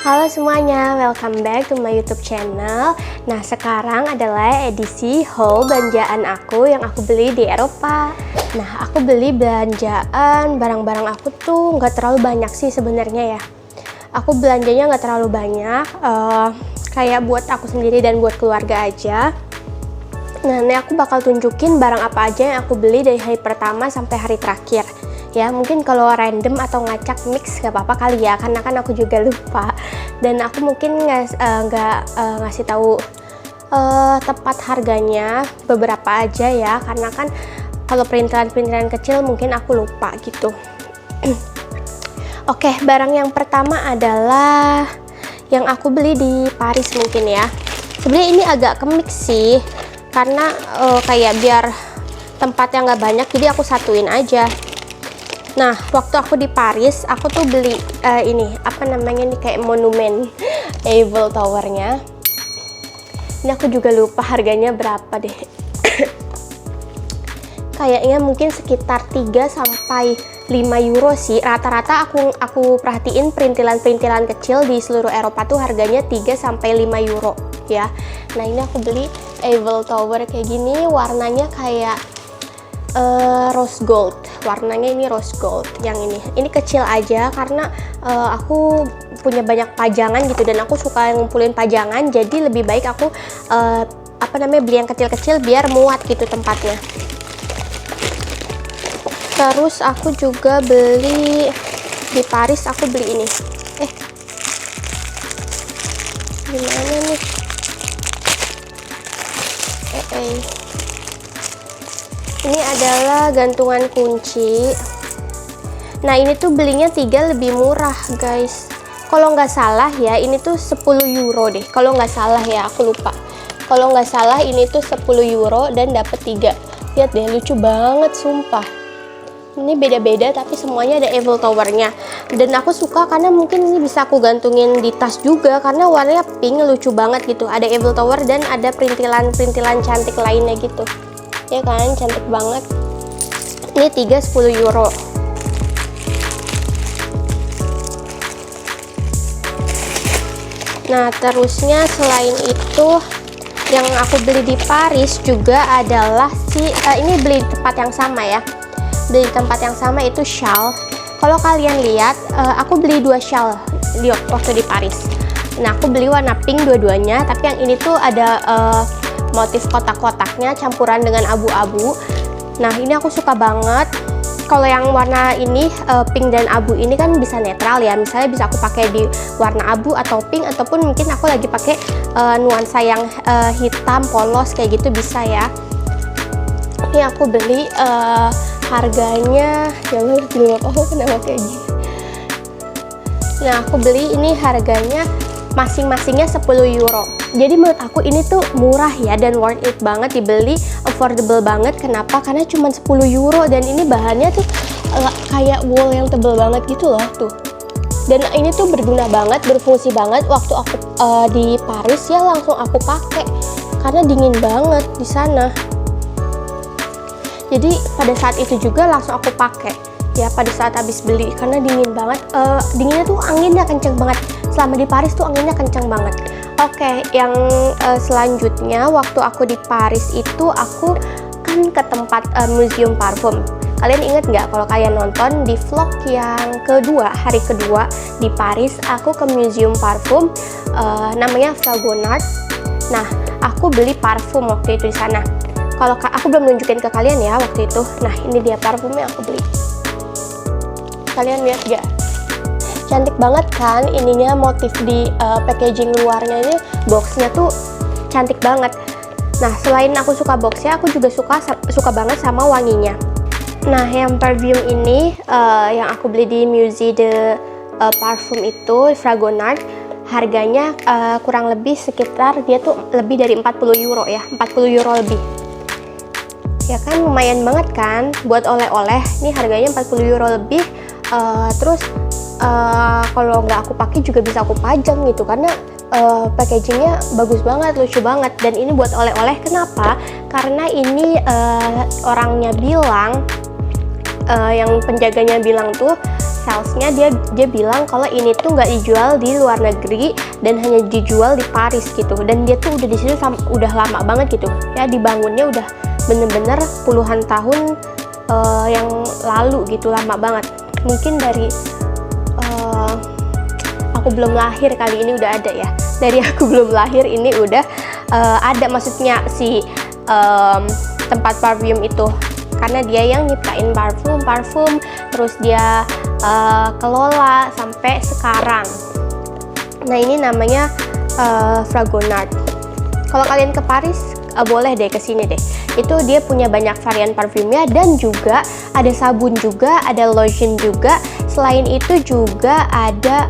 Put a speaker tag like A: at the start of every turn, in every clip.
A: Halo semuanya, welcome back to my YouTube channel. Nah, sekarang adalah edisi haul belanjaan aku yang aku beli di Eropa. Nah, aku beli belanjaan barang-barang aku tuh nggak terlalu banyak sih sebenarnya ya. Aku belanjanya nggak terlalu banyak, kayak buat aku sendiri dan buat keluarga aja. Nah, ini aku bakal tunjukin barang apa aja yang aku beli dari hari pertama sampai hari terakhir. Ya, mungkin kalau random atau ngacak mix gak apa-apa kali ya, karena kan aku juga lupa dan aku mungkin nggak ngasih tahu tepat harganya, beberapa aja ya, karena kan kalau perintilan-perintilan kecil mungkin aku lupa gitu. Oke, barang yang pertama adalah yang aku beli di Paris mungkin ya. Sebenarnya ini agak kemix sih, karena kayak biar tempatnya nggak banyak jadi aku satuin aja. Nah, waktu aku di Paris, aku tuh beli ini, apa namanya nih, kayak monumen Eiffel Tower-nya. Ini aku juga lupa harganya berapa deh. Kayaknya mungkin sekitar 3 sampai 5 euro sih. Rata-rata aku perhatiin perintilan-perintilan kecil di seluruh Eropa tuh harganya 3 sampai 5 euro ya. Nah, ini aku beli Eiffel Tower kayak gini, warnanya kayak rose gold. Warnanya ini rose gold. Yang ini kecil aja karena aku punya banyak pajangan gitu dan aku suka ngumpulin pajangan, jadi lebih baik aku beli yang kecil-kecil biar muat gitu tempatnya. Terus aku juga beli di Paris, aku beli ini. Gimana nih? Ini adalah gantungan kunci. Nah, ini tuh belinya 3 lebih murah guys. Kalau nggak salah ya, ini tuh 10 euro deh. Kalau nggak salah ya, aku lupa. Kalau nggak salah ini tuh 10 euro dan dapet 3. Lihat deh, lucu banget sumpah. Ini beda-beda tapi semuanya ada Eiffel Tower-nya. Dan aku suka karena mungkin ini bisa aku gantungin di tas juga karena warnanya pink, lucu banget gitu. Ada Eiffel Tower dan ada perintilan-perintilan cantik lainnya gitu. Ya kan, cantik banget. Ini 3 10 euro. Nah, terusnya selain itu yang aku beli di Paris juga adalah ini beli di tempat yang sama ya. Beli di tempat yang sama itu shawl. Kalau kalian lihat, aku beli 2 shawl waktu di Paris. Nah, aku beli warna pink dua-duanya, tapi yang ini tuh ada motif kotak-kotaknya campuran dengan abu-abu. Nah, ini aku suka banget. Kalau yang warna ini pink dan abu ini kan bisa netral ya. Misalnya bisa aku pakai di warna abu atau pink, ataupun mungkin aku lagi pakai nuansa yang hitam polos kayak gitu bisa ya. Ini aku beli harganya ya Allah, kenapa kayak gini. Nah, aku beli ini harganya masing-masingnya 10 euro. Jadi menurut aku ini tuh murah ya dan worth it banget dibeli, affordable banget. Kenapa? Karena cuma 10 euro dan ini bahannya tuh kayak wool yang tebel banget gitu loh tuh. Dan ini tuh berguna banget, berfungsi banget. Waktu aku di Paris ya langsung aku pakai karena dingin banget di sana. Jadi pada saat itu juga langsung aku pakai ya pada saat habis beli karena dingin banget. Dinginnya tuh anginnya kenceng banget. Selama di Paris tuh anginnya kenceng banget. Oke, yang selanjutnya waktu aku di Paris itu aku kan ke tempat museum parfum. Kalian inget nggak kalau kalian nonton di vlog yang kedua, hari kedua di Paris, aku ke museum parfum namanya Fragonard. Nah, aku beli parfum waktu itu di sana. Kalau aku belum nunjukin ke kalian ya waktu itu. Nah, ini dia parfumnya aku beli. Kalian lihat nggak? Cantik banget kan ininya, motif di packaging luarnya ini, boxnya tuh cantik banget. Nah, selain aku suka boxnya, aku juga suka banget sama wanginya. Nah, yang perfume ini yang aku beli di Musée de Parfum itu Fragonard, harganya kurang lebih sekitar dia tuh lebih dari 40 euro ya, 40 euro lebih. Ya kan, lumayan banget kan buat oleh-oleh. Ini harganya 40 euro lebih. Terus kalau nggak aku pakai juga bisa aku pajang gitu karena packagingnya bagus banget, lucu banget. Dan ini buat oleh-oleh. Kenapa? Karena ini orangnya bilang, yang penjaganya bilang tuh salesnya dia bilang kalau ini tuh nggak dijual di luar negeri dan hanya dijual di Paris gitu, dan dia tuh udah di situ udah lama banget gitu ya, dibangunnya udah bener-bener puluhan tahun yang lalu gitu, lama banget, mungkin dari aku belum lahir kali ini udah ada ya, dari aku belum lahir ini udah ada, maksudnya si tempat parfum itu, karena dia yang nyiptain parfum, terus dia kelola sampai sekarang. Nah ini namanya Fragonard. Kalau kalian ke Paris boleh deh kesini deh, itu dia punya banyak varian parfumnya, dan juga ada sabun juga, ada lotion juga. Selain itu juga ada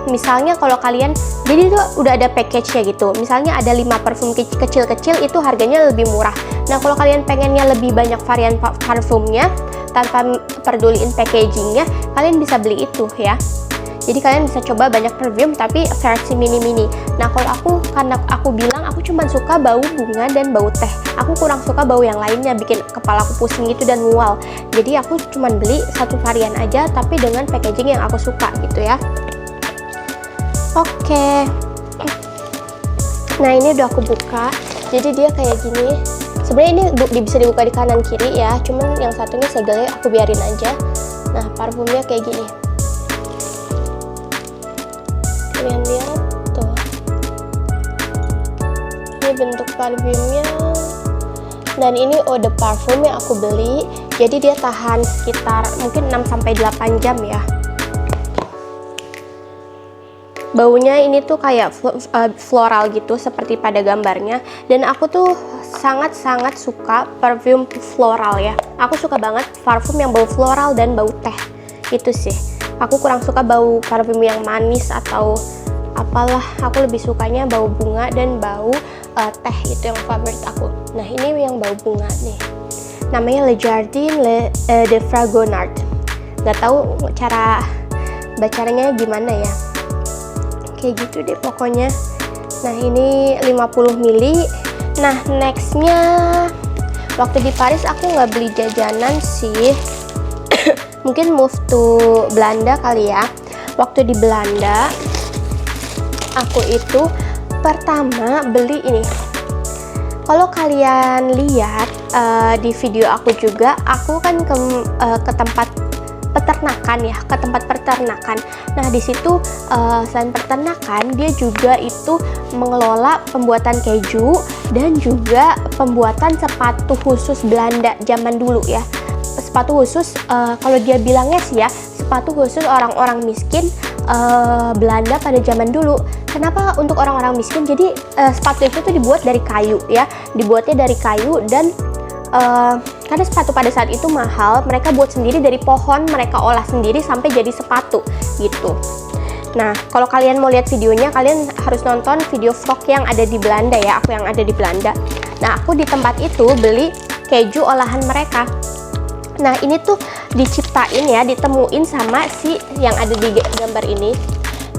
A: misalnya kalau kalian, jadi itu udah ada package-nya gitu, misalnya ada 5 parfum kecil-kecil, itu harganya lebih murah. Nah kalau kalian pengennya lebih banyak varian parfumnya tanpa peduliin packagingnya, kalian bisa beli itu ya. Jadi kalian bisa coba banyak parfum tapi versi mini-mini. Nah kalau aku, karena aku bilang aku cuma suka bau bunga dan bau teh, aku kurang suka bau yang lainnya, bikin kepala aku pusing gitu dan mual. Jadi aku cuma beli satu varian aja tapi dengan packaging yang aku suka gitu ya. Oke. Nah ini udah aku buka, jadi dia kayak gini. Sebenarnya ini bisa dibuka di kanan kiri ya, cuman yang satunya segelnya aku biarin aja. Nah parfumnya kayak gini, kalian lihat tuh, ini bentuk parfumnya. Dan ini eau de parfum yang aku beli, jadi dia tahan sekitar mungkin 6-8 jam ya. Baunya ini tuh kayak floral gitu seperti pada gambarnya, dan aku tuh sangat-sangat suka parfum floral ya. Aku suka banget parfum yang bau floral dan bau teh, itu sih. Aku kurang suka bau parfum yang manis atau apalah, aku lebih sukanya bau bunga dan bau teh, itu yang favorit aku. Nah ini yang bau bunga nih, namanya Le Jardin de Fragonard. Nggak tahu cara bacanya gimana ya, kayak gitu deh pokoknya. Nah ini 50 ml. Nah nextnya, waktu di Paris aku nggak beli jajanan sih mungkin move to Belanda kali ya. Waktu di Belanda aku itu pertama beli ini. Kalau kalian lihat di video aku juga, aku kan ke tempat peternakan ya, ke tempat peternakan. Nah di situ selain peternakan, dia juga itu mengelola pembuatan keju dan juga pembuatan sepatu khusus Belanda zaman dulu ya. Sepatu khusus, kalau dia bilangnya sih ya, sepatu khusus orang-orang miskin Belanda pada zaman dulu. Kenapa untuk orang-orang miskin? Jadi sepatu itu tuh dibuat dari kayu ya, dibuatnya dari kayu, dan karena sepatu pada saat itu mahal, mereka buat sendiri dari pohon, mereka olah sendiri sampai jadi sepatu gitu. Nah kalau kalian mau lihat videonya, kalian harus nonton video vlog yang ada di Belanda ya, aku yang ada di Belanda. Nah aku di tempat itu beli keju olahan mereka. Nah ini tuh diciptain ya, ditemuin sama si yang ada di gambar ini,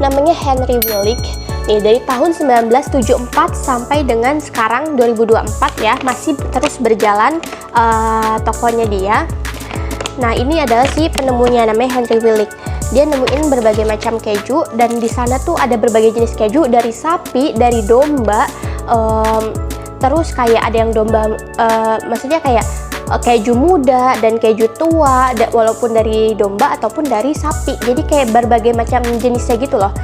A: namanya Henry Willig. Nih dari tahun 1974 sampai dengan sekarang 2024 ya, masih terus berjalan tokonya dia. Nah ini adalah si penemunya, namanya Henry Willig. Dia nemuin berbagai macam keju, dan di sana tuh ada berbagai jenis keju, dari sapi, dari domba, terus kayak ada yang domba, maksudnya kayak keju muda dan keju tua, walaupun dari domba ataupun dari sapi. Jadi kayak berbagai macam jenisnya gitu loh.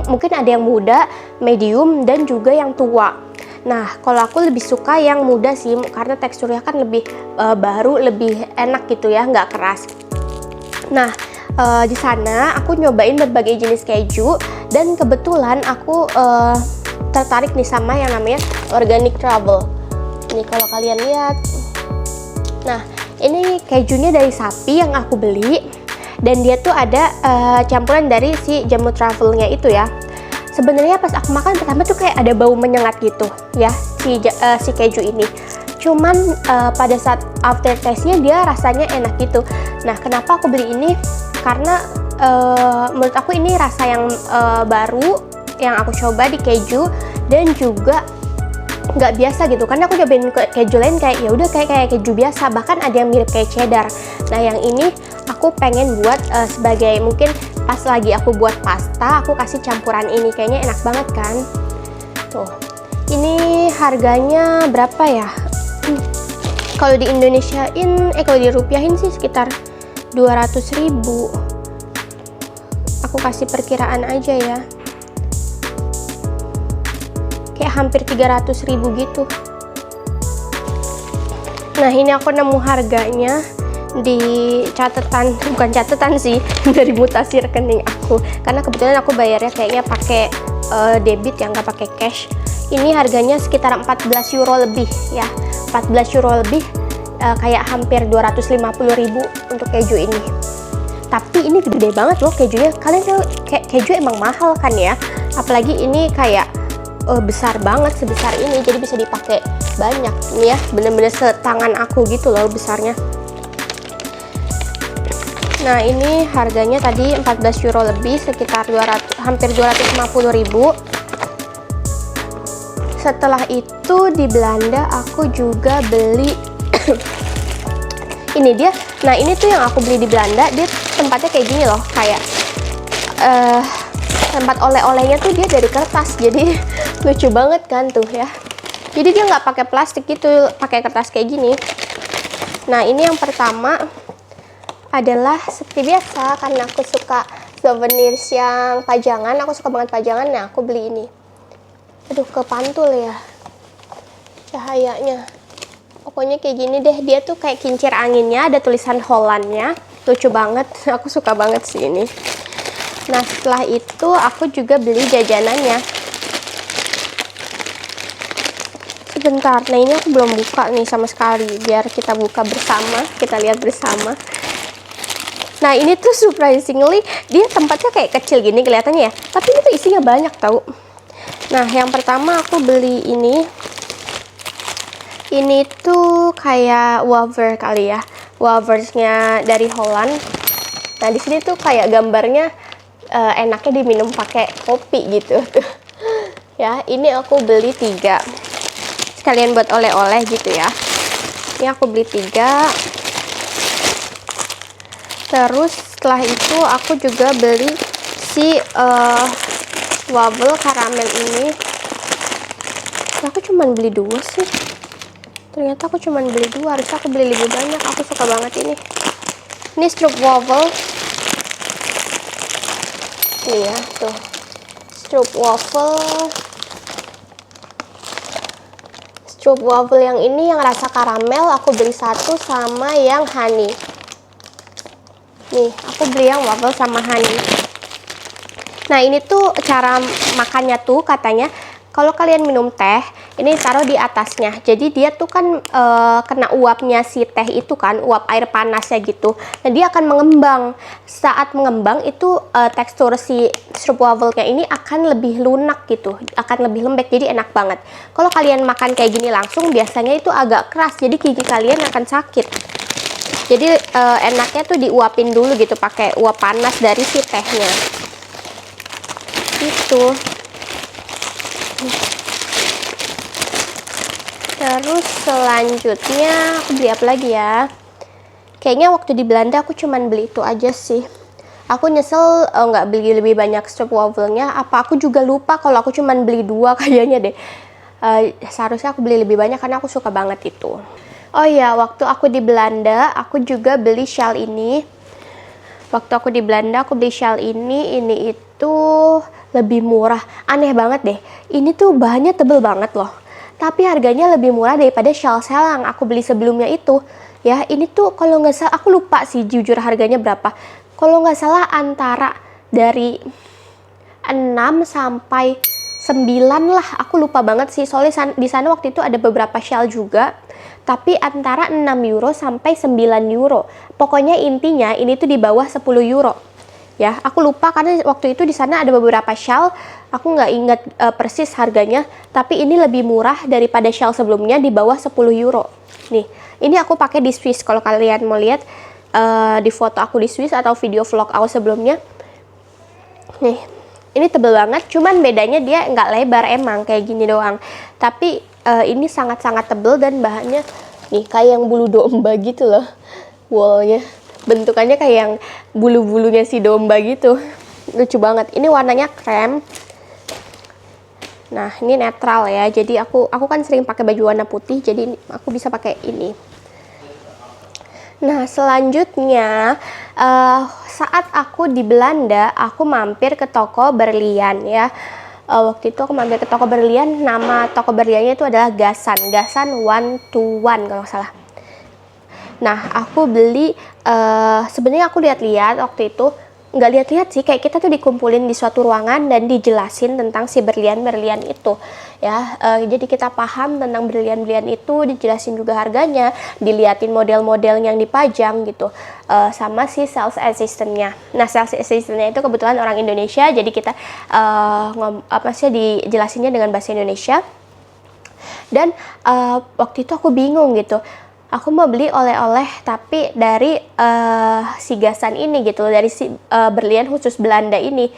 A: Mungkin ada yang muda, medium, dan juga yang tua. Nah kalau aku lebih suka yang muda sih, karena teksturnya kan lebih baru, lebih enak gitu ya, nggak keras. Nah di sana aku nyobain berbagai jenis keju, dan kebetulan aku tertarik nih sama yang namanya Organic Truffle. Ini kalau kalian lihat, nah ini kejunya dari sapi yang aku beli, dan dia tuh ada campuran dari si jamur truffle-nya itu ya. Sebenarnya pas aku makan pertama tuh kayak ada bau menyengat gitu ya, si keju ini. Cuman pada saat after taste-nya dia rasanya enak gitu. Nah kenapa aku beli ini? Karena menurut aku ini rasa yang baru yang aku coba di keju, dan juga nggak biasa gitu. Karena aku cobain keju lain kayak ya udah kayak keju biasa, bahkan ada yang mirip kayak cheddar. Nah yang ini aku pengen buat sebagai mungkin pas lagi aku buat pasta, aku kasih campuran ini, kayaknya enak banget kan. Tuh, ini harganya berapa ya? Kalau di Indonesiain, kalau dirupiahin sih sekitar 200.000. Aku kasih perkiraan aja ya, kayak hampir 300.000 gitu. Nah, ini aku nemu harganya di catatan, bukan catatan sih, dari mutasi rekening aku, karena kebetulan aku bayarnya kayaknya pakai debit yang nggak pakai cash. Ini harganya sekitar 14 euro lebih ya, 14 euro lebih, kayak hampir 250.000 untuk keju ini. Tapi ini gede banget loh kejunya. Kalian tahu keju emang mahal kan ya, apalagi ini kayak besar banget, sebesar ini, jadi bisa dipakai banyak. Ini ya, bener-bener setangan aku gitu loh besarnya. Nah, ini harganya tadi 14 euro lebih, sekitar hampir 250.000. Setelah itu di Belanda aku juga beli ini dia. Nah, ini tuh yang aku beli di Belanda, dia tempatnya kayak gini loh, kayak tempat oleh-olehnya tuh dia dari kertas, jadi lucu banget kan tuh ya. Jadi dia nggak pakai plastik gitu, pakai kertas kayak gini. Nah, ini yang pertama adalah seperti biasa, karena aku suka souvenirs yang pajangan, aku suka banget pajangan. Nah, aku beli ini. Aduh, kepantul ya cahayanya. Pokoknya kayak gini deh, dia tuh kayak kincir anginnya, ada tulisan Hollandnya, lucu banget. Aku suka banget sih ini. Nah, setelah itu aku juga beli jajanannya. Sebentar, nah ini aku belum buka nih sama sekali, biar kita buka bersama, kita lihat bersama. Nah, ini tuh surprisingly dia tempatnya kayak kecil gini kelihatannya ya, tapi ini tuh isinya banyak tau. Nah, yang pertama aku beli ini tuh kayak wafer kali ya, wafersnya dari Holland. Nah, di sini tuh kayak gambarnya enaknya diminum pakai kopi gitu tuh. Ya, ini aku beli 3 sekalian buat oleh-oleh gitu ya. Ini aku beli 3. Terus setelah itu aku juga beli si waffle karamel ini. Aku cuman beli 2 sih. Ternyata aku cuman beli 2, harusnya aku beli lebih banyak. Aku suka banget ini. Ini stroopwafel. Ini ya, tuh. Stroopwafel. Stroopwafel yang ini yang rasa karamel aku beli 1, sama yang honey. Nih, aku beli yang waffle sama honey. Nah, ini tuh cara makannya tuh katanya kalau kalian minum teh, ini taruh di atasnya. Jadi dia tuh kan kena uapnya si teh itu kan, uap air panasnya gitu. Nah, dia akan mengembang. Saat mengembang itu tekstur si stroopwafelnya ini akan lebih lunak gitu, akan lebih lembek, jadi enak banget. Kalau kalian makan kayak gini langsung, biasanya itu agak keras, jadi gigi kalian akan sakit. Jadi enaknya tuh diuapin dulu gitu, pakai uap panas dari si tehnya. Gitu. Terus selanjutnya aku beli apa lagi ya? Kayaknya waktu di Belanda aku cuman beli itu aja sih. Aku nyesel nggak beli lebih banyak stroopwafelnya. Apa aku juga lupa kalau aku cuman beli 2 kayaknya deh. Seharusnya aku beli lebih banyak karena aku suka banget itu. Oh iya, waktu aku di Belanda, aku juga beli shell ini. Waktu aku di Belanda, aku beli shell ini itu lebih murah. Aneh banget deh, ini tuh bahannya tebel banget loh. Tapi harganya lebih murah daripada shell-shell yang aku beli sebelumnya itu. Ya, ini tuh kalau nggak salah, aku lupa sih jujur harganya berapa. Kalau nggak salah antara dari 6 sampai 9 lah, aku lupa banget sih. Soalnya di sana waktu itu ada beberapa shell juga. Tapi antara 6 euro sampai 9 euro. Pokoknya intinya ini tuh di bawah 10 euro. Ya, aku lupa karena waktu itu di sana ada beberapa shell. Aku nggak ingat persis harganya. Tapi ini lebih murah daripada shell sebelumnya, di bawah 10 euro. Nih, ini aku pakai di Swiss. Kalau kalian mau lihat di foto aku di Swiss atau video vlog aku sebelumnya. Nih, ini tebel banget. Cuman bedanya dia nggak lebar emang, kayak gini doang. Tapi ini sangat-sangat tebel dan bahannya nih kayak yang bulu domba gitu loh, woolnya. bentukannya kayak yang bulu-bulunya si domba gitu. Lucu banget. Ini warnanya krem. Nah, ini netral ya. Jadi aku kan sering pakai baju warna putih, jadi aku bisa pakai ini. Nah, selanjutnya saat aku di Belanda, aku mampir ke toko berlian ya. Waktu itu aku mampir ke toko berlian, nama toko berliannya itu adalah Gasan One to One kalau nggak salah. Nah, aku beli, sebenarnya aku lihat-lihat waktu itu, nggak lihat-lihat sih, kayak kita tuh dikumpulin di suatu ruangan dan dijelasin tentang si berlian-berlian itu ya. Jadi kita paham tentang berlian-berlian itu, dijelasin juga harganya, diliatin model-model yang dipajang gitu, sama si sales assistantnya. Nah, sales assistantnya itu kebetulan orang Indonesia, jadi kita dijelasinnya dengan bahasa Indonesia. Dan waktu itu aku bingung gitu, aku mau beli oleh-oleh tapi dari si Gasan ini gitu, dari si berlian khusus Belanda ini.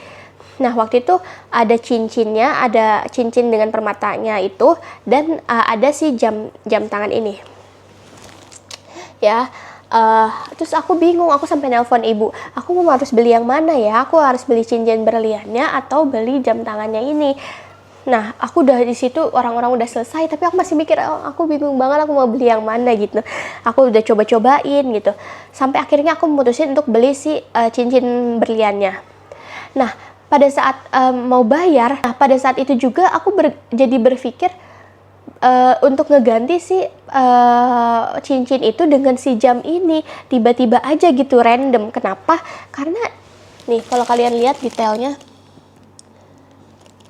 A: Nah, waktu itu ada cincinnya, ada cincin dengan permatanya itu, dan ada si jam tangan ini ya. Terus aku bingung, aku sampai nelpon ibu, aku mau harus beli yang mana ya, aku harus beli cincin berliannya atau beli jam tangannya ini. Nah, aku udah di situ, orang-orang udah selesai, tapi aku masih mikir, oh, aku bingung banget aku mau beli yang mana gitu. Aku udah coba-cobain gitu. Sampai akhirnya aku memutusin untuk beli si cincin berliannya. Nah, pada saat mau bayar, pada saat itu juga aku jadi berpikir untuk ngeganti si cincin itu dengan si jam ini. Tiba-tiba aja gitu, random. Kenapa? Karena nih, kalau kalian lihat detailnya,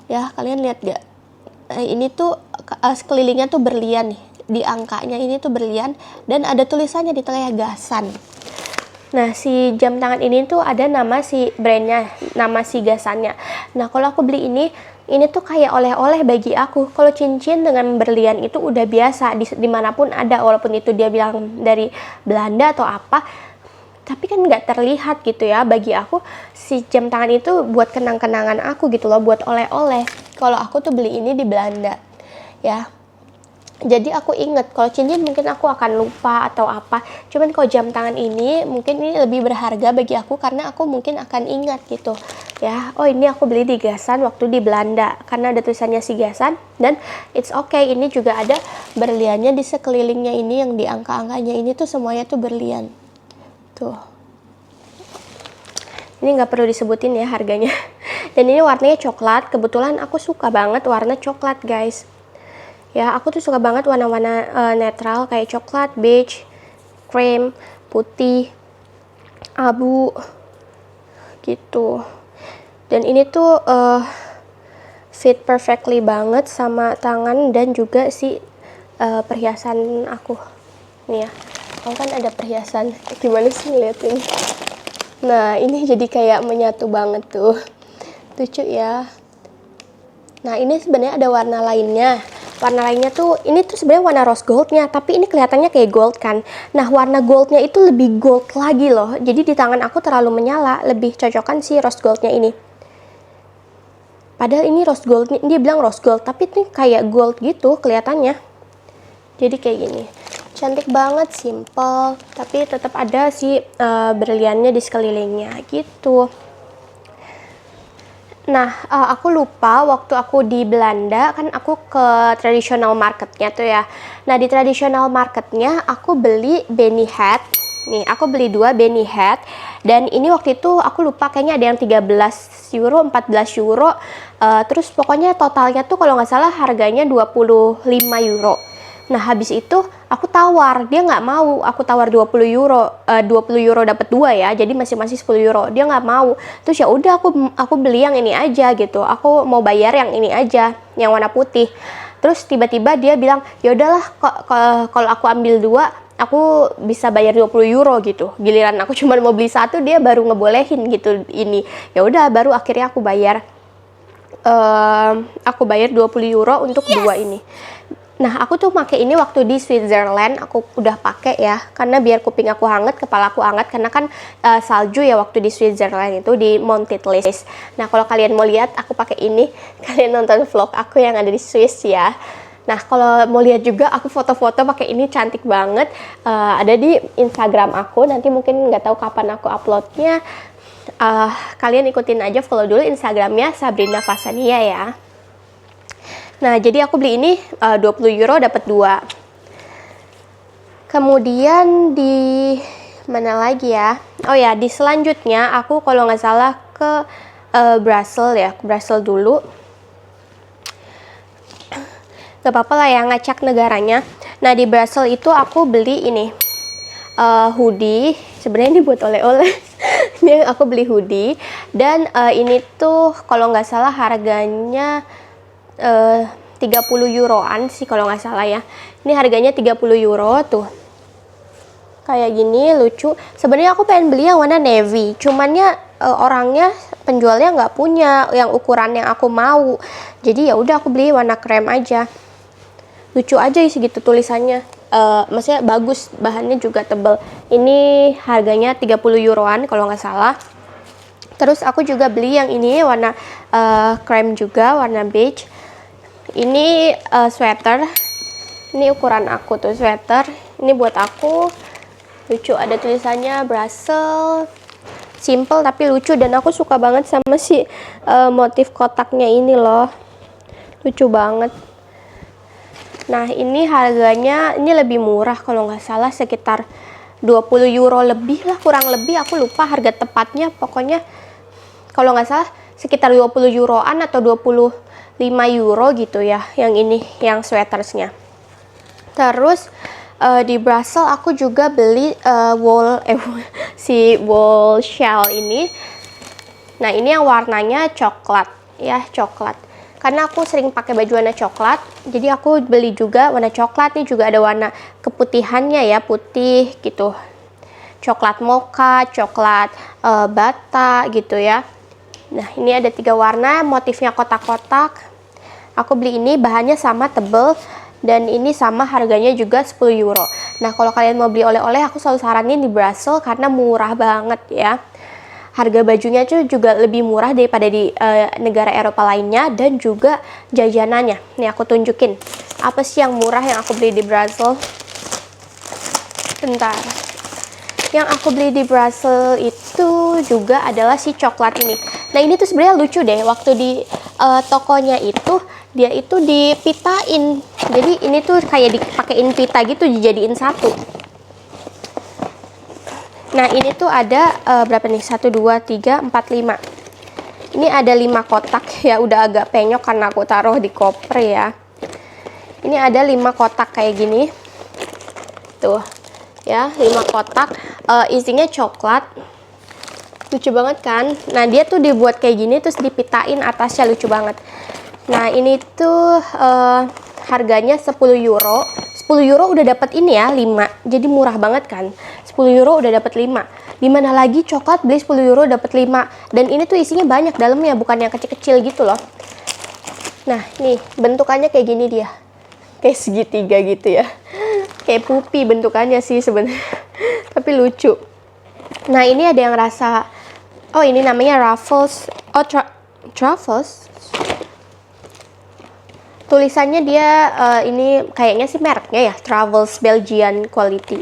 A: ya, kalian lihat gak? Ini tuh sekelilingnya tuh berlian nih. Di angkanya ini tuh berlian dan ada tulisannya di tengahnya Gasan. Nah, si jam tangan ini tuh ada nama si brandnya, nama si Gasannya. Nah, kalau aku beli ini tuh kayak oleh-oleh bagi aku. Kalau cincin dengan berlian itu udah biasa, dimanapun ada, walaupun itu dia bilang dari Belanda atau apa, tapi kan nggak terlihat gitu ya. Bagi aku si jam tangan itu buat kenang-kenangan aku gitu loh, buat oleh-oleh kalau aku tuh beli ini di Belanda ya. Jadi aku inget, kalau cincin mungkin aku akan lupa atau apa, cuman kalau jam tangan ini mungkin ini lebih berharga bagi aku karena aku mungkin akan ingat gitu ya. Oh, ini aku beli di Gasan waktu di Belanda karena ada tulisannya si Gasan, dan it's okay, ini juga ada berliannya di sekelilingnya ini, yang di angka-angkanya ini tuh semuanya tuh berlian. Tuh. Ini nggak perlu disebutin ya harganya. Dan ini warnanya coklat. Kebetulan aku suka banget warna coklat, guys. Ya, aku tuh suka banget warna-warna netral kayak coklat, beige, krem, putih, abu gitu. Dan ini tuh fit perfectly banget sama tangan dan juga si perhiasan aku. Nih ya. Aku kan ada perhiasan, gimana sih ngeliatin? Nah, ini jadi kayak menyatu banget tuh, lucu ya. Nah, ini sebenarnya ada warna lainnya. Warna lainnya tuh, ini tuh sebenarnya warna rose goldnya, tapi ini kelihatannya kayak gold kan. Nah, warna goldnya itu lebih gold lagi loh. Jadi di tangan aku terlalu menyala, lebih cocokan si rose goldnya ini. Padahal ini rose gold, dia bilang rose gold, tapi ini kayak gold gitu kelihatannya. Jadi kayak gini. Cantik banget, simple, tapi tetap ada si berliannya di sekelilingnya gitu. Nah, aku lupa waktu aku di Belanda kan aku ke traditional marketnya tuh ya. Nah, di traditional marketnya aku beli beanie hat. Nih, aku beli 2 beanie hat. Dan ini waktu itu aku lupa, kayaknya ada yang 13 euro, 14 euro. Terus pokoknya totalnya tuh kalau nggak salah harganya 25 euro. Nah, habis itu aku tawar, dia nggak mau. Aku tawar 20 euro, 20 euro dapat 2 ya, jadi masing-masing 10 euro. Dia nggak mau. Terus ya udah aku beli yang ini aja gitu. Aku mau bayar yang ini aja, yang warna putih. Terus tiba-tiba dia bilang, ya udahlah, kalau aku ambil 2, aku bisa bayar 20 euro gitu. Giliran aku cuma mau beli 1, dia baru ngebolehin gitu ini. Ya udah, baru akhirnya aku bayar 20 euro untuk 2 ini. Nah, aku tuh pakai ini waktu di Switzerland, aku udah pakai ya, karena biar kuping aku hangat, kepala aku hangat, karena kan salju ya waktu di Switzerland itu di Mount Titlis. Nah, kalau kalian mau lihat aku pakai ini, kalian nonton vlog aku yang ada di Swiss ya. Nah, kalau mau lihat juga aku foto-foto pakai ini cantik banget. Ada di Instagram aku. Nanti mungkin nggak tahu kapan aku uploadnya. Kalian ikutin aja, follow dulu Instagramnya Sabrina Fasania ya. Nah, jadi aku beli ini 20 euro dapat 2. Kemudian di mana lagi ya? Oh ya, di selanjutnya aku kalau nggak salah ke Brussels ya, ke Brussels dulu. Gak apa-apa lah ya, ngacak negaranya. Nah, di Brussels itu aku beli ini hoodie. Sebenarnya ini buat oleh-oleh. Ini aku beli hoodie. Dan ini tuh kalau nggak salah harganya 30 euroan sih kalau nggak salah ya. Ini harganya 30 euro tuh. Kayak gini, lucu. Sebenarnya aku pengen beli yang warna navy. Cumannya orangnya, penjualnya nggak punya yang ukuran yang aku mau. Jadi ya udah aku beli warna krem aja. Lucu aja sih gitu tulisannya. Maksudnya bagus, bahannya juga tebel. Ini harganya 30 euroan kalau nggak salah. Terus aku juga beli yang ini warna krem juga, warna beige. Ini sweater. Ini ukuran aku tuh sweater. Ini buat aku. Lucu, ada tulisannya Brussels. Simple tapi lucu, dan aku suka banget sama si motif kotaknya ini loh. Lucu banget. Nah, ini harganya ini lebih murah kalau nggak salah, sekitar 20 euro lebih lah, kurang lebih. Aku lupa harga tepatnya. Pokoknya kalau nggak salah sekitar 20 euroan atau 25 euro gitu ya, yang ini, yang sweatersnya. Terus di Brussels aku juga beli si wool shell ini. Nah, ini yang warnanya coklat ya, coklat. Karena aku sering pakai baju warna coklat, jadi aku beli juga warna coklat. Nih juga ada warna keputihannya ya, putih gitu. Coklat mocha, coklat bata gitu ya. Nah, ini ada 3 warna, motifnya kotak-kotak. Aku beli ini, bahannya sama, tebel. Dan ini sama, harganya juga 10 euro. Nah, kalau kalian mau beli oleh-oleh, aku selalu saranin di Brussels karena murah banget ya. Harga bajunya tuh juga lebih murah daripada di negara Eropa lainnya, dan juga jajanannya. Nih aku tunjukin apa sih yang murah yang aku beli di Brussels. Bentar. Yang aku beli di Brussels itu juga adalah si coklat ini. Nah, ini tuh sebenarnya lucu deh. Waktu di tokonya itu, dia itu dipitain. Jadi ini tuh kayak dipakein pita gitu, dijadiin satu. Nah, ini tuh ada berapa nih? 1, 2, 3, 4, 5. Ini ada 5 kotak ya, udah agak penyok karena aku taruh di koper ya. Ini ada 5 kotak kayak gini. Tuh. Ya, 5 kotak. Isinya coklat. Lucu banget kan? Nah, dia tuh dibuat kayak gini terus dipitain atasnya, lucu banget. Nah, ini tuh harganya 10 euro. 10 euro udah dapat ini ya, 5. Jadi murah banget kan? 10 euro udah dapat 5. Dimana lagi coklat beli 10 euro dapat 5. Dan ini tuh isinya banyak dalamnya, bukan yang kecil-kecil gitu loh. Nah, nih bentukannya kayak gini dia. Kayak segitiga gitu ya. Kayak pupi bentukannya sih sebenarnya. Tapi lucu. Nah, ini ada yang rasa, oh ini namanya Ruffles. Oh, Truffles. Tulisannya dia ini kayaknya sih mereknya ya, Travels Belgian Quality.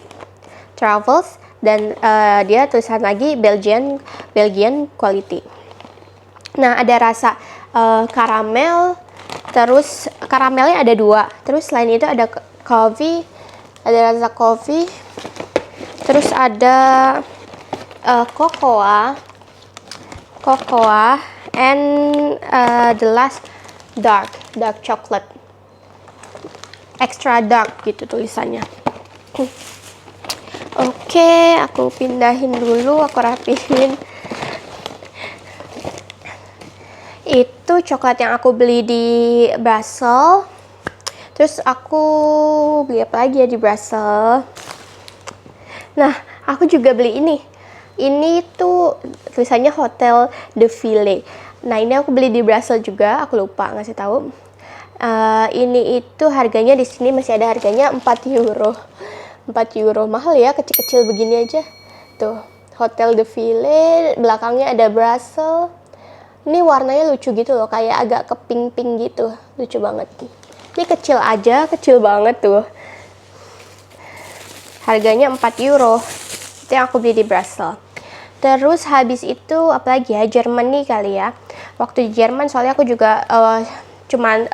A: Travels, dan dia tulisan lagi Belgian Quality. Nah, ada rasa karamel, terus karamelnya ada 2. Terus selain itu ada coffee, ada rasa coffee. Terus ada cocoa, and the last dark chocolate, extra dark gitu tulisannya. Oke, aku pindahin dulu, aku rapihin. Itu coklat yang aku beli di Brussels. Terus aku beli apa lagi ya di Brussels? Nah, aku juga beli ini. Ini tuh tulisannya Hotel de Ville. Nah, ini aku beli di Brussels juga, aku lupa ngasih tahu. Ini itu harganya di sini masih ada harganya 4 euro. 4 euro, mahal ya, kecil-kecil begini aja. Tuh, Hotel de Ville, belakangnya ada Brussels. Ini warnanya lucu gitu loh, kayak agak ke pink-pink gitu. Lucu banget. Ini kecil aja, kecil banget tuh. Harganya 4 euro. Itu yang aku beli di Brussels. Terus habis itu apalagi ya, Germany kali ya. Waktu di Jerman soalnya aku juga cuman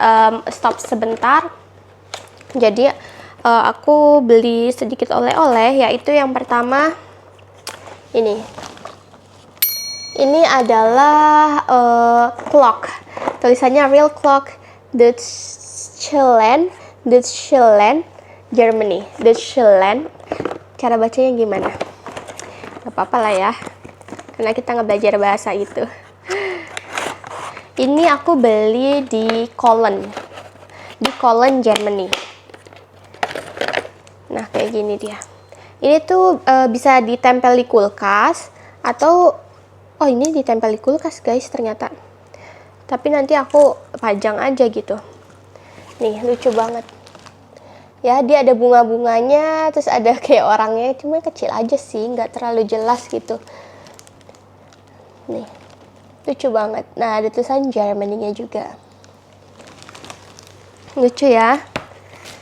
A: stop sebentar. Jadi aku beli sedikit oleh-oleh, yaitu yang pertama ini. Ini adalah clock. Tulisannya real clock Deutschland, Germany. Deutschland. Cara bacanya gimana? Gak apa-apa lah ya, karena kita nggak belajar bahasa itu. Ini aku beli di Cologne, Germany. Nah kayak gini dia. Ini tuh bisa ditempel di kulkas atau oh ini ditempel di kulkas guys ternyata. Tapi nanti aku pajang aja gitu. Nih lucu banget. Ya dia ada bunga-bunganya, terus ada kayak orangnya, cuma kecil aja sih, nggak terlalu jelas gitu. Nih, lucu banget. Nah ada tulisan Germany-nya juga. Lucu ya.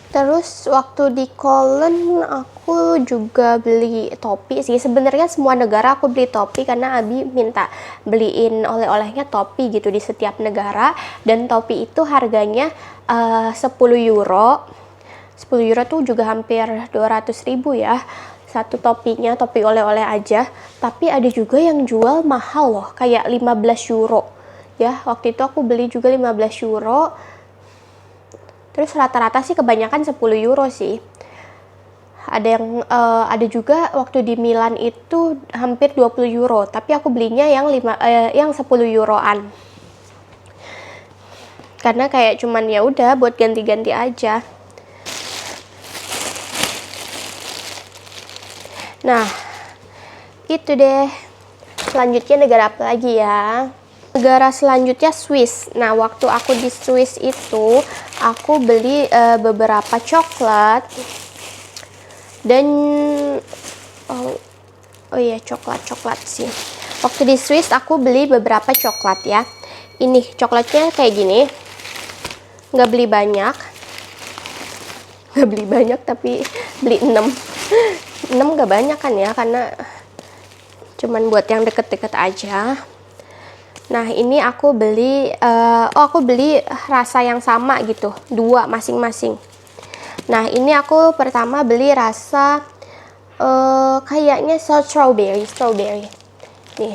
A: Terus waktu di Cologne aku juga beli topi sih. Sebenarnya semua negara aku beli topi karena Abi minta beliin oleh-olehnya topi gitu di setiap negara. Dan topi itu harganya 10 euro. 10 euro tuh juga hampir 200.000 ya. Satu topinya, topi oleh-oleh aja. Tapi ada juga yang jual mahal loh, kayak 15 euro. Ya, waktu itu aku beli juga 15 euro. Terus rata-rata sih kebanyakan 10 euro sih. Ada juga waktu di Milan itu hampir 20 euro, tapi aku belinya yang 10 euroan. Karena kayak cuman ya udah buat ganti-ganti aja. Nah, itu deh. Selanjutnya negara apa lagi ya? Negara selanjutnya Swiss. Nah, waktu aku di Swiss itu, aku beli beberapa coklat. Dan, oh iya coklat sih. Waktu di Swiss aku beli beberapa coklat ya. Ini coklatnya kayak gini. Nggak beli banyak. Tapi beli 6. 6 gak banyak kan ya, karena cuman buat yang deket-deket aja. Nah ini aku beli aku beli rasa yang sama gitu, 2 masing-masing. Nah ini aku pertama beli rasa kayaknya strawberry nih,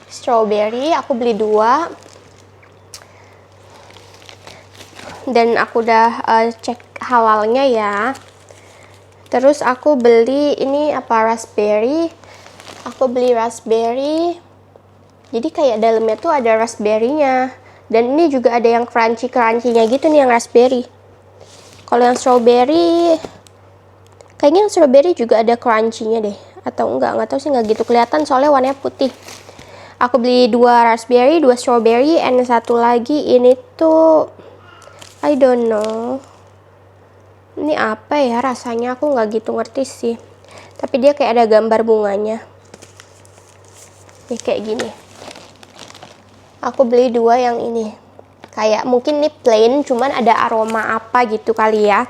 A: strawberry aku beli 2. Dan aku udah cek halalnya ya. Terus aku beli ini raspberry. Aku beli raspberry. Jadi kayak dalamnya tuh ada raspberry-nya. Dan ini juga ada yang crunchy-nya gitu nih yang raspberry. Kalau yang strawberry, kayaknya yang strawberry juga ada crunchy-nya deh. Atau nggak tahu sih, nggak gitu kelihatan soalnya warnanya putih. Aku beli 2 raspberry, 2 strawberry, and satu lagi ini tuh I don't know. Ini apa ya rasanya, aku nggak gitu ngerti sih. Tapi dia kayak ada gambar bunganya. Nih kayak gini. Aku beli 2 yang ini. Kayak mungkin ini plain, cuman ada aroma apa gitu kali ya.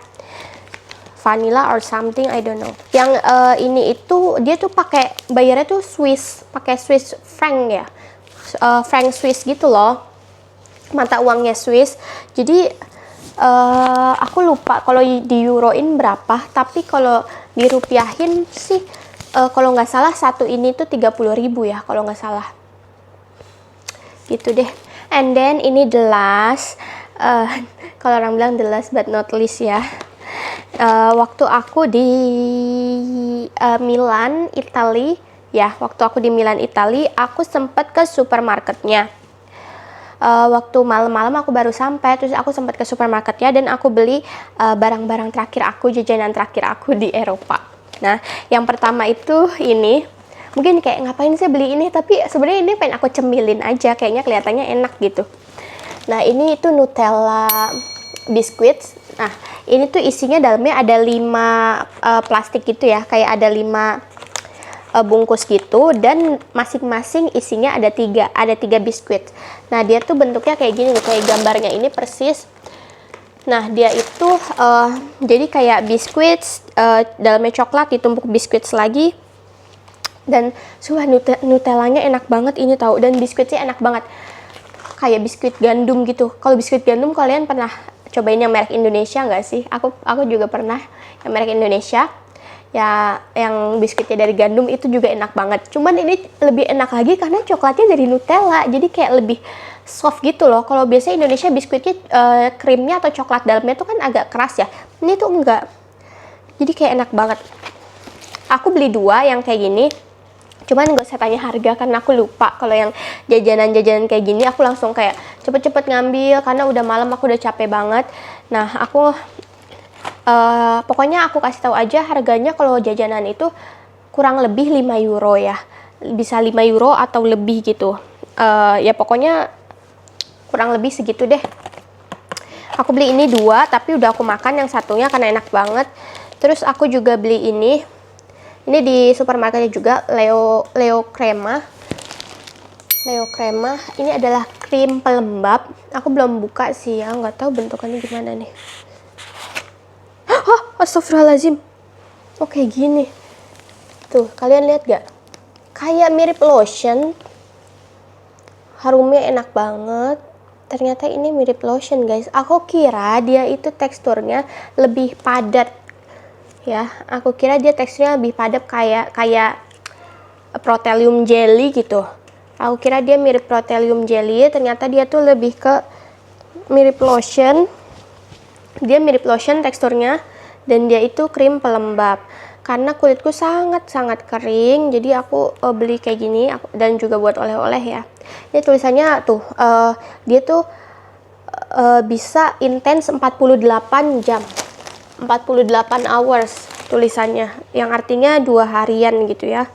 A: Vanilla or something, I don't know. Yang ini itu dia tuh bayarnya tuh Swiss, pakai Swiss franc ya. Franc Swiss gitu loh. Mata uangnya Swiss. Jadi aku lupa kalau di euroin berapa, tapi kalau dirupiahin sih kalau nggak salah satu ini tuh 30.000 ya kalau nggak salah gitu deh. And then ini the last, kalau orang bilang the last but not least ya. Waktu aku di Milan, Italy ya, aku sempat ke supermarketnya. Waktu malam-malam aku baru sampai, terus aku sempat ke supermarketnya dan aku beli barang-barang terakhir aku, jajanan terakhir aku di Eropa. Nah, yang pertama itu ini, mungkin kayak ngapain sih beli ini, tapi sebenarnya ini pengen aku cemilin aja, kayaknya kelihatannya enak gitu. Nah, ini itu Nutella biscuits. Nah, ini tuh isinya dalamnya ada 5 plastik gitu ya, kayak ada 5 bungkus gitu, dan masing-masing isinya ada 3 biskuit. Nah dia tuh bentuknya kayak gini, kayak gambarnya ini persis Nah, dia itu jadi kayak biskuit, dalamnya coklat ditumpuk biskuit lagi. Dan Nutellanya enak banget ini tahu, dan biskuitnya enak banget. Kayak biskuit gandum gitu. Kalau biskuit gandum kalian pernah cobain yang merek Indonesia nggak sih? Aku juga pernah yang merek Indonesia. Ya, yang biskuitnya dari gandum itu juga enak banget. Cuman ini lebih enak lagi karena coklatnya dari Nutella. Jadi kayak lebih soft gitu loh. Kalau biasanya Indonesia biskuitnya krimnya atau coklat dalamnya tuh kan agak keras ya. Ini tuh enggak. Jadi kayak enak banget. Aku beli 2 yang kayak gini. Cuman gak usah tanya harga karena aku lupa. Kalau yang jajanan-jajanan kayak gini aku langsung kayak cepet-cepet ngambil karena udah malam, aku udah capek banget. Nah, aku pokoknya aku kasih tahu aja harganya. Kalau jajanan itu kurang lebih 5 euro ya. Bisa 5 euro atau lebih gitu. Ya pokoknya kurang lebih segitu deh. Aku beli ini 2, tapi udah aku makan yang satunya karena enak banget. Terus aku juga beli ini di supermarketnya juga, Leo Crema. Ini adalah krim pelembab. Aku belum buka sih ya, nggak tahu bentukannya gimana nih. Astagfirullahaladzim. Oke, gini. Tuh, kalian lihat gak? Kayak mirip lotion. Harumnya enak banget. Ternyata ini mirip lotion, guys. Aku kira dia itu teksturnya lebih padat. Ya, aku kira dia teksturnya lebih padat kayak Protelium jelly gitu. Aku kira dia mirip Protelium jelly, ternyata dia tuh lebih ke mirip lotion. Dia mirip lotion teksturnya, dan dia itu krim pelembab. Karena kulitku sangat-sangat kering, jadi aku beli kayak gini, dan juga buat oleh-oleh ya. Ini tulisannya tuh, dia tuh bisa intens 48 jam. 48 hours tulisannya, yang artinya 2 harian gitu ya.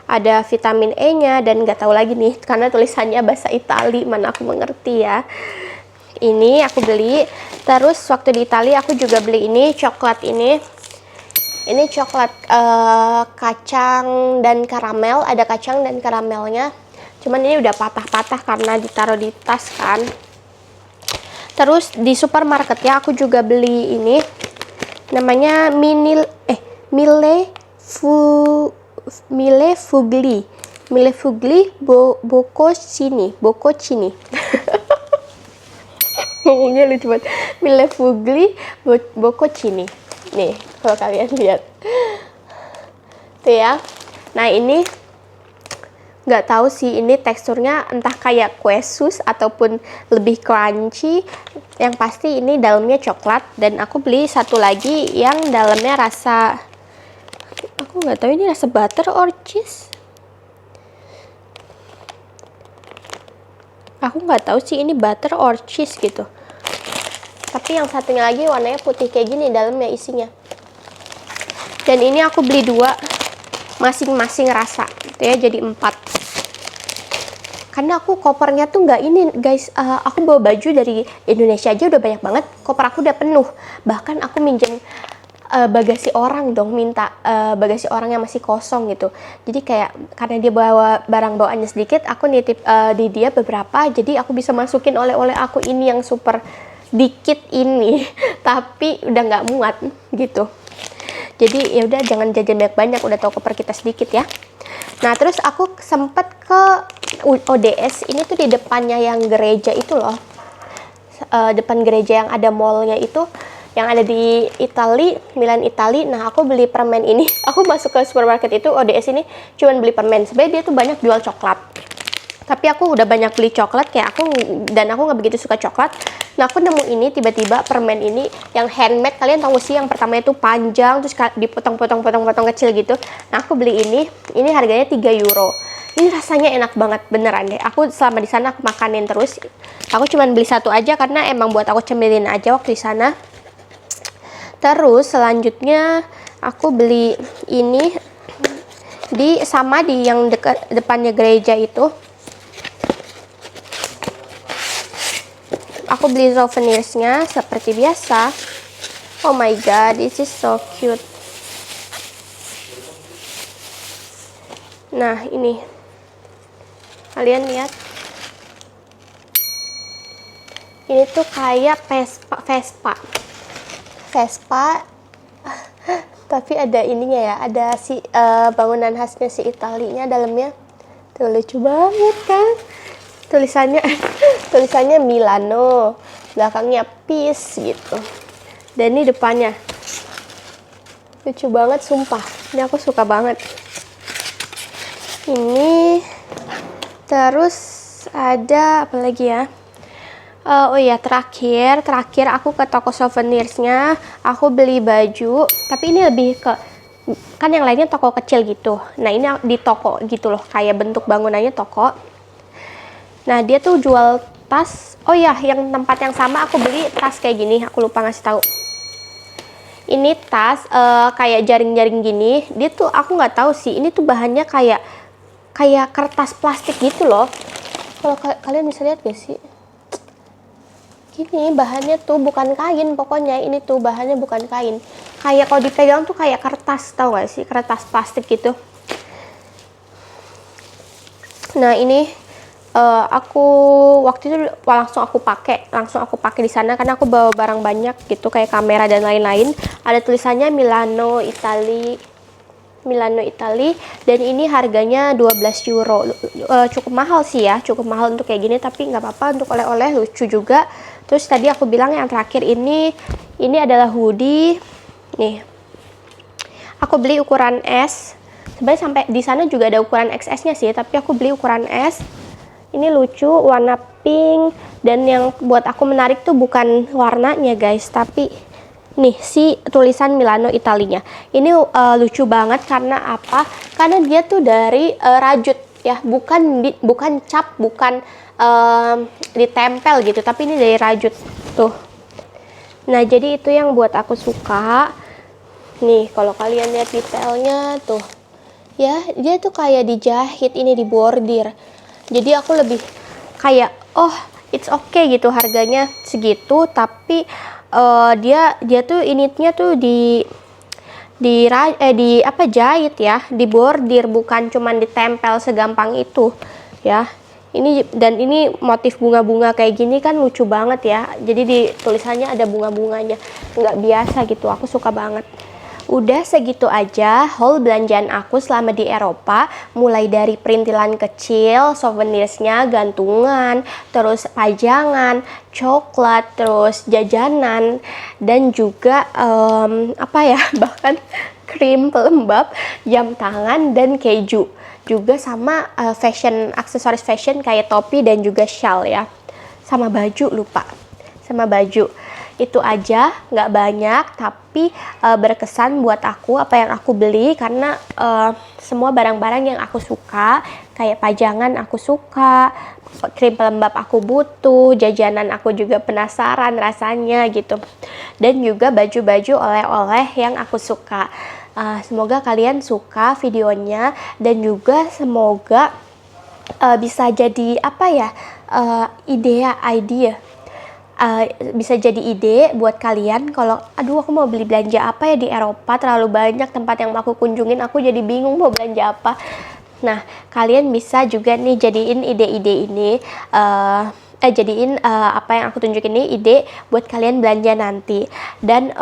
A: Ada vitamin E-nya dan nggak tahu lagi nih karena tulisannya bahasa Itali, mana aku mengerti ya. Ini aku beli. Terus waktu di Italia aku juga beli ini coklat ini. Ini coklat kacang dan karamel, ada kacang dan karamelnya. Cuman ini udah patah-patah karena ditaruh di tas kan. Terus di supermarket ya aku juga beli ini, namanya Mille Fugli Bocconcini. Ngomongnya lucu banget. Mille Fugli Bocconcini. Nih, kalau kalian lihat. Tuh ya. Nah, ini nggak tahu sih ini teksturnya entah kayak kue sus ataupun lebih crunchy. Yang pasti ini dalamnya coklat, dan aku beli satu lagi yang dalamnya rasa, aku nggak tahu ini rasa butter or cheese. Aku nggak tahu sih ini butter or cheese gitu. Tapi yang satunya lagi warnanya putih kayak gini dalamnya isinya. Dan ini aku beli 2 masing-masing rasa, gitu ya, jadi 4. Karena aku kopernya tuh nggak ini guys, aku bawa baju dari Indonesia aja udah banyak banget, koper aku udah penuh. Bahkan aku minjem bagasi orang dong, minta bagasi orang yang masih kosong gitu. Jadi kayak karena dia bawa barang bawaannya sedikit, aku nitip di dia beberapa, jadi aku bisa masukin oleh-oleh aku ini yang super dikit ini. Tapi udah nggak muat gitu. Jadi ya udah, jangan jajan banyak-banyak, udah tahu koper kita sedikit ya. Nah, terus aku sempet ke ODS, ini tuh di depannya yang gereja itu loh. Depan gereja yang ada mallnya itu, yang ada di Milan Itali. Nah, aku beli permen ini. Aku masuk ke supermarket itu, ODS ini, cuman beli permen. Sebenarnya dia tuh banyak jual coklat. Tapi aku udah banyak beli coklat kayak aku nggak begitu suka coklat. Nah, aku nemu ini tiba-tiba permen ini yang handmade. Kalian tahu sih yang pertama itu panjang terus dipotong-potong kecil gitu. Nah, aku beli ini harganya 3 euro. Ini rasanya enak banget beneran deh. Aku selama di sana aku makanin terus. Aku cuman beli satu aja karena emang buat aku cemilin aja waktu di sana. Terus selanjutnya aku beli ini di yang depannya gereja itu. Aku beli souvenirsnya seperti biasa. Oh my god, this is so cute. Nah, ini kalian lihat, Ini tuh kayak Vespa tapi ada ininya ya, ada si bangunan khasnya si Italinya dalamnya. Tuh lucu banget kan. Tulisannya tulisannya Milano, belakangnya Peace gitu. Dan ini depannya. Lucu banget sumpah. Ini aku suka banget. Ini terus ada apa lagi ya? Oh iya, terakhir aku ke toko souvenirsnya, aku beli baju, tapi ini lebih ke, kan yang lainnya toko kecil gitu. Nah ini di toko gitu loh, kayak bentuk bangunannya toko. Nah dia tuh jual tas. Oh iya, yang tempat yang sama aku beli tas kayak gini, aku lupa ngasih tahu. Ini tas kayak jaring-jaring gini. Dia tuh aku nggak tahu sih, ini tuh bahannya kayak kertas plastik gitu loh. Kalau kalian bisa lihat gak sih? Gini bahannya tuh bukan kain, pokoknya ini tuh bahannya bukan kain. Kayak kalau dipegang tuh kayak kertas, tau gak sih? Kertas plastik gitu. Nah ini aku waktu itu langsung aku pakai di sana karena aku bawa barang banyak gitu, kayak kamera dan lain-lain. Ada tulisannya Milano Italy, dan ini harganya 12 euro. Cukup mahal sih ya, cukup mahal untuk kayak gini, tapi nggak apa-apa untuk oleh-oleh, lucu juga. Terus tadi aku bilang yang terakhir ini adalah hoodie. Nih, aku beli ukuran S. Sebenarnya sampai di sana juga ada ukuran XS-nya sih, tapi aku beli ukuran S. Ini lucu, warna pink, dan yang buat aku menarik tuh bukan warnanya guys, tapi nih si tulisan Milano Italinya. Ini lucu banget karena apa? Karena dia tuh dari rajut ya, bukan cap, bukan ditempel gitu, tapi ini dari rajut tuh. Nah jadi itu yang buat aku suka. Nih kalau kalian lihat detailnya tuh ya, dia tuh kayak dijahit, ini dibordir. Jadi aku lebih kayak oh it's okay gitu, harganya segitu, tapi dia tuh initnya tuh di apa, jahit ya, dibordir, bukan cuman ditempel segampang itu ya. Ini motif bunga-bunga kayak gini kan lucu banget ya. Jadi di tulisannya ada bunga-bunganya, nggak biasa gitu. Aku suka banget. Udah segitu aja haul belanjaan aku selama di Eropa, mulai dari perintilan kecil, souvenirsnya, gantungan, terus pajangan, coklat, terus jajanan, dan juga apa ya, bahkan krim pelembab, jam tangan, dan keju. Juga sama aksesoris fashion kayak topi dan juga shawl ya. Sama baju, lupa. Sama baju. Itu aja, nggak banyak, tapi berkesan buat aku apa yang aku beli, karena semua barang-barang yang aku suka, kayak pajangan aku suka, krim pelembab aku butuh, jajanan aku juga penasaran rasanya gitu, dan juga baju-baju oleh-oleh yang aku suka. Semoga kalian suka videonya, dan juga semoga bisa jadi apa ya, idea bisa jadi ide buat kalian kalau aduh aku mau beli belanja apa ya di Eropa, terlalu banyak tempat yang mau aku kunjungin, aku jadi bingung mau belanja apa. Nah kalian bisa juga nih jadiin ide-ide ini jadiin apa yang aku tunjukin ini ide buat kalian belanja nanti. Dan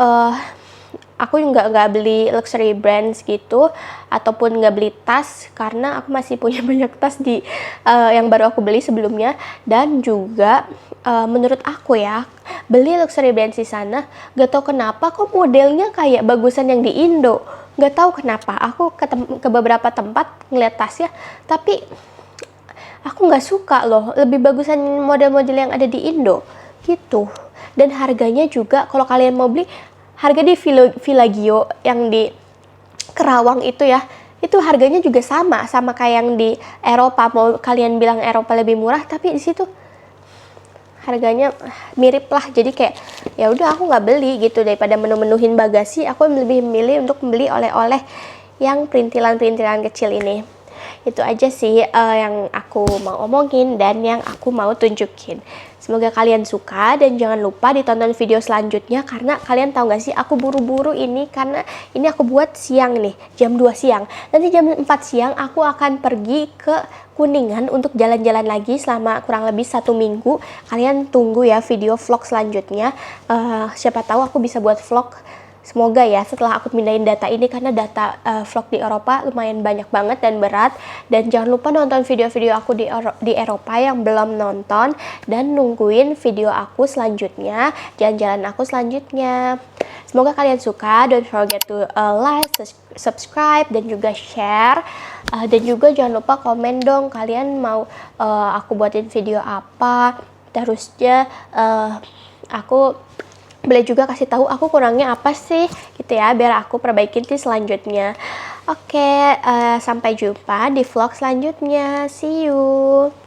A: aku nggak beli luxury brands gitu, ataupun nggak beli tas, karena aku masih punya banyak tas di yang baru aku beli sebelumnya. Dan juga menurut aku ya, beli luxury brands di sana gak tau kenapa kok modelnya kayak bagusan yang di Indo. Gak tahu kenapa, aku ke beberapa tempat ngeliat tasnya, tapi aku nggak suka loh, lebih bagusan model-model yang ada di Indo gitu. Dan harganya juga kalau kalian mau beli, harga di Villaggio yang di Kerawang itu ya, itu harganya juga sama kayak yang di Eropa. Mau kalian bilang Eropa lebih murah, tapi di situ harganya mirip lah. Jadi kayak ya udah aku nggak beli gitu, daripada menu-menuhin bagasi, aku lebih memilih untuk membeli oleh-oleh yang perintilan-perintilan kecil ini. Itu aja sih yang aku mau omongin dan yang aku mau tunjukin. Semoga kalian suka dan jangan lupa ditonton video selanjutnya karena kalian tahu gak sih aku buru-buru ini karena ini aku buat siang nih, jam 2 siang. Nanti jam 4 siang aku akan pergi ke Kuningan untuk jalan-jalan lagi selama kurang lebih 1 minggu. Kalian tunggu ya video vlog selanjutnya. Siapa tahu aku bisa buat vlog. Semoga ya setelah aku pindahin data ini karena data vlog di Eropa lumayan banyak banget dan berat. Dan jangan lupa nonton video-video aku di Eropa yang belum nonton dan nungguin video aku selanjutnya, jalan-jalan aku selanjutnya. Semoga kalian suka. Don't forget to like, subscribe, dan juga share. Dan juga jangan lupa komen dong kalian mau aku buatin video apa. Terusnya aku boleh juga kasih tahu aku kurangnya apa sih gitu ya biar aku perbaikin di selanjutnya. Oke, sampai jumpa di vlog selanjutnya. See you.